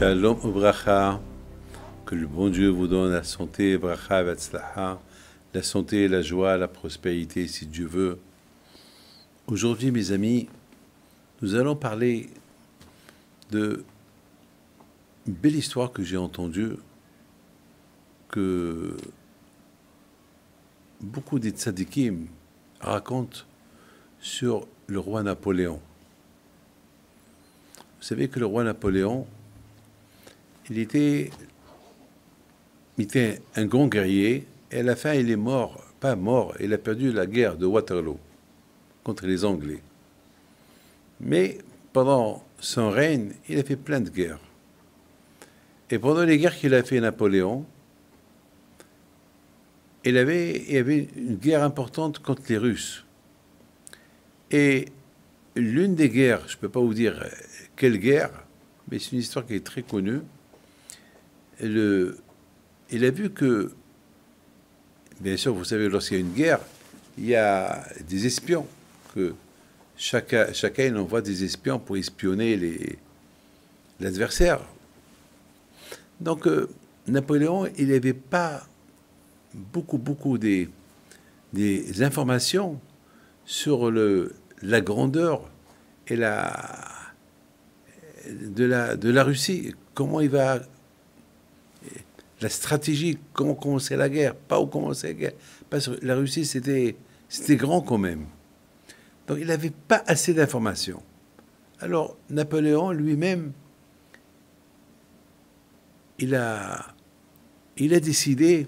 Shalom Ubracha, que le bon Dieu vous donne la santé, bracha vatzlaha, la santé, la joie, la prospérité, si Dieu veut. Aujourd'hui, mes amis, nous allons parler de une belle histoire que j'ai entendue, que beaucoup des tzadikim racontent sur le roi Napoléon. Vous savez que le roi Napoléon, il était un grand guerrier, et à la fin, il est mort, pas mort, il a perdu la guerre de Waterloo contre les Anglais. Mais pendant son règne, il a fait plein de guerres. Et pendant les guerres qu'il a fait Napoléon, il y avait une guerre importante contre les Russes. Et l'une des guerres, je ne peux pas vous dire quelle guerre, mais c'est une histoire qui est très connue. Il a vu que, bien sûr, vous savez, lorsqu'il y a une guerre, il y a des espions, que chacun il envoie des espions pour espionner l'adversaire. Donc, Napoléon, il n'avait pas beaucoup des informations sur la grandeur et de la Russie. Comment il va... La stratégie, comment commencer la guerre, pas où commencer la guerre. Parce que la Russie, c'était grand quand même. Donc, il n'avait pas assez d'informations. Alors, Napoléon lui-même, il a décidé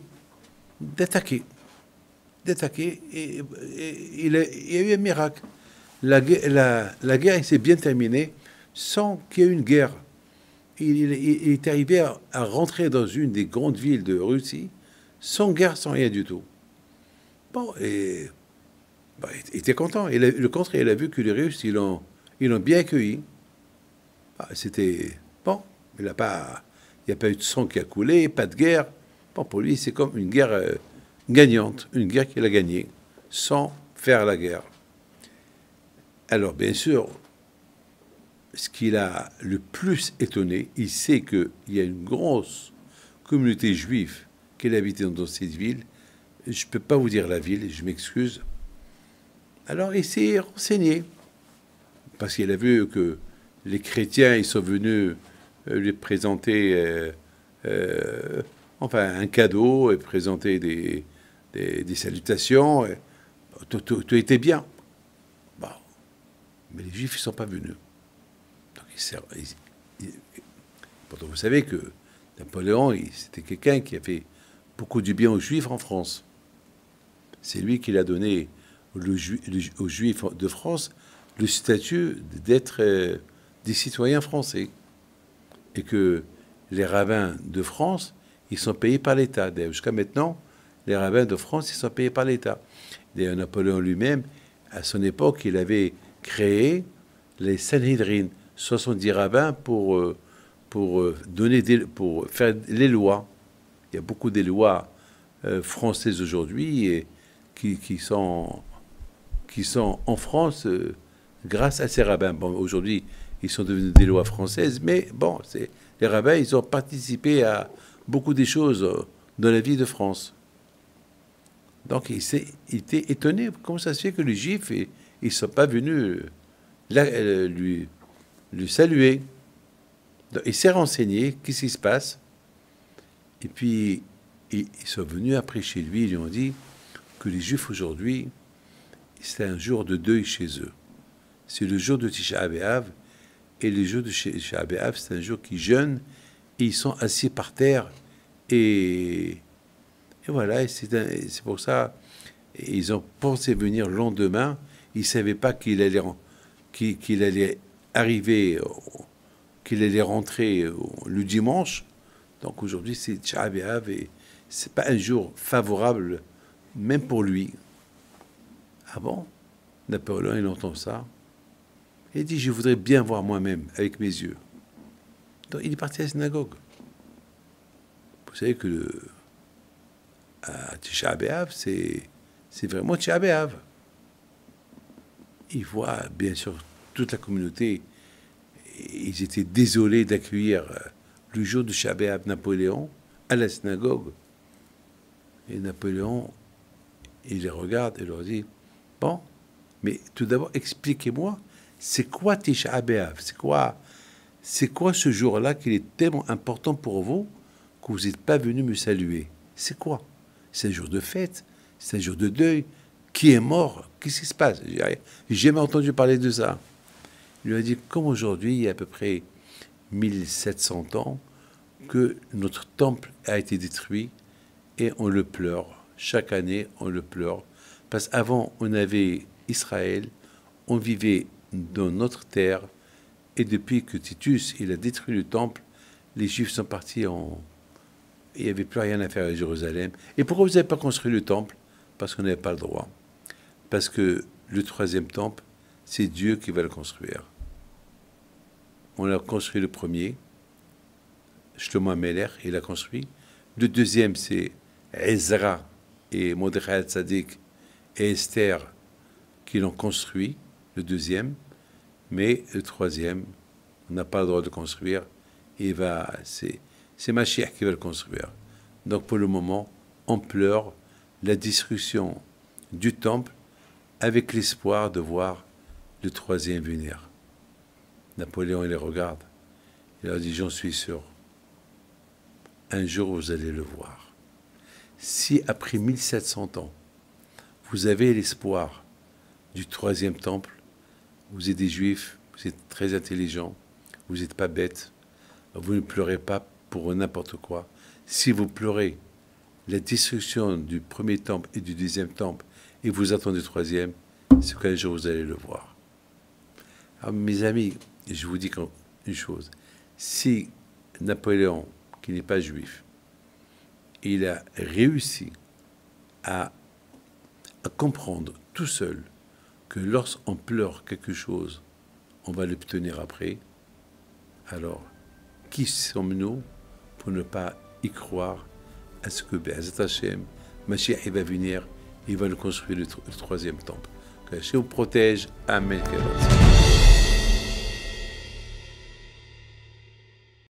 d'attaquer. Et il y a eu un miracle. La guerre s'est bien terminée sans qu'il y ait eu une guerre. Il est arrivé à rentrer dans une des grandes villes de Russie sans guerre, sans rien du tout. Bon, il était content. Le contraire, il a vu que les Russes, ils l'ont bien accueilli. C'était bon. Il n'y a pas eu de sang qui a coulé, pas de guerre. Bon, pour lui, c'est comme une guerre gagnante, une guerre qu'il a gagnée sans faire la guerre. Alors, bien sûr, ce qu'il a le plus étonné, il sait qu'il y a une grosse communauté juive qui habite dans cette ville. Je ne peux pas vous dire la ville, je m'excuse. Alors il s'est renseigné, parce qu'il a vu que les chrétiens, ils sont venus lui présenter un cadeau, et présenter des salutations. Tout était bien. Bon. Mais les juifs ne sont pas venus. Pourtant, vous savez que Napoléon, c'était quelqu'un qui a fait beaucoup du bien aux Juifs en France. C'est lui qui a donné aux Juifs de France le statut d'être des citoyens français. Et que les rabbins de France, ils sont payés par l'État. Jusqu'à maintenant, les rabbins de France, ils sont payés par l'État. D'ailleurs, Napoléon lui-même, à son époque, il avait créé les Sanhedrin, 70 rabbins pour faire les lois. Il y a beaucoup des lois françaises aujourd'hui et qui sont en France grâce à ces rabbins. Bon, aujourd'hui, ils sont devenus des lois françaises, mais bon, les rabbins, ils ont participé à beaucoup des choses dans la vie de France. Donc, il était étonné. Comment ça se fait que les Juifs, ils ne sont pas venus lui saluer. Donc, il s'est renseigné, qu'est-ce qui se passe? Et puis, ils sont venus après chez lui, ils lui ont dit que les Juifs aujourd'hui, c'est un jour de deuil chez eux. C'est le jour de Tisha B'Av, et le jour de Tisha B'Av, c'est un jour qu'ils jeûnent, et ils sont assis par terre, et voilà, et c'est pour ça, ils ont pensé venir le lendemain, ils ne savaient pas qu'il allait arriver, qu'il allait rentrer le dimanche. Donc aujourd'hui, c'est Tisha B'Av et c'est pas un jour favorable, même pour lui. Ah bon? Napoléon, il entend ça. Il dit, je voudrais bien voir moi-même, avec mes yeux. Donc il est parti à la synagogue. Vous savez que à Tisha B'Av, c'est vraiment Tisha B'Av. Il voit, bien sûr, toute la communauté. Ils étaient désolés d'accueillir le jour de Shabbat Napoléon à la synagogue. Et Napoléon, il les regarde et leur dit, bon, mais tout d'abord, expliquez-moi, c'est quoi Tisha B'Av? C'est quoi ce jour-là qui est tellement important pour vous que vous n'êtes pas venu me saluer? C'est quoi? C'est un jour de fête, c'est un jour de deuil. Qui est mort? Qu'est-ce qui se passe? J'ai jamais entendu parler de ça. Il lui a dit, comme aujourd'hui, il y a à peu près 1700 ans, que notre temple a été détruit et on le pleure. Chaque année, on le pleure. Parce qu'avant, on avait Israël, on vivait dans notre terre, et depuis que Titus il a détruit le temple, les Juifs sont partis en... Il n'y avait plus rien à faire à Jérusalem. Et pourquoi vous n'avez pas construit le temple? Parce qu'on n'avait pas le droit. Parce que le troisième temple, c'est Dieu qui va le construire. On a construit le premier, Shlomo HaMelech, il a construit. Le deuxième, c'est Ezra et Mordechai Tzadik et Esther qui l'ont construit, le deuxième. Mais le troisième, on n'a pas le droit de construire. C'est Mashiach qui va le construire. Donc pour le moment, on pleure la destruction du temple avec l'espoir de voir le troisième venir. Napoléon, il les regarde. Il leur dit, j'en suis sûr. Un jour, vous allez le voir. Si après 1700 ans, vous avez l'espoir du troisième temple, vous êtes des Juifs, vous êtes très intelligents, vous n'êtes pas bêtes, vous ne pleurez pas pour n'importe quoi. Si vous pleurez la destruction du premier temple et du deuxième temple, et vous attendez le troisième, c'est qu'un jour vous allez le voir. Alors, mes amis, je vous dis une chose. Si Napoléon, qui n'est pas juif, il a réussi à comprendre tout seul que lorsqu'on pleure quelque chose, on va l'obtenir après, alors qui sommes-nous pour ne pas y croire à ce que Be'ezrat Hashem, Mashiach va venir, il va nous construire le troisième temple. Que Hashem vous protège. Amen.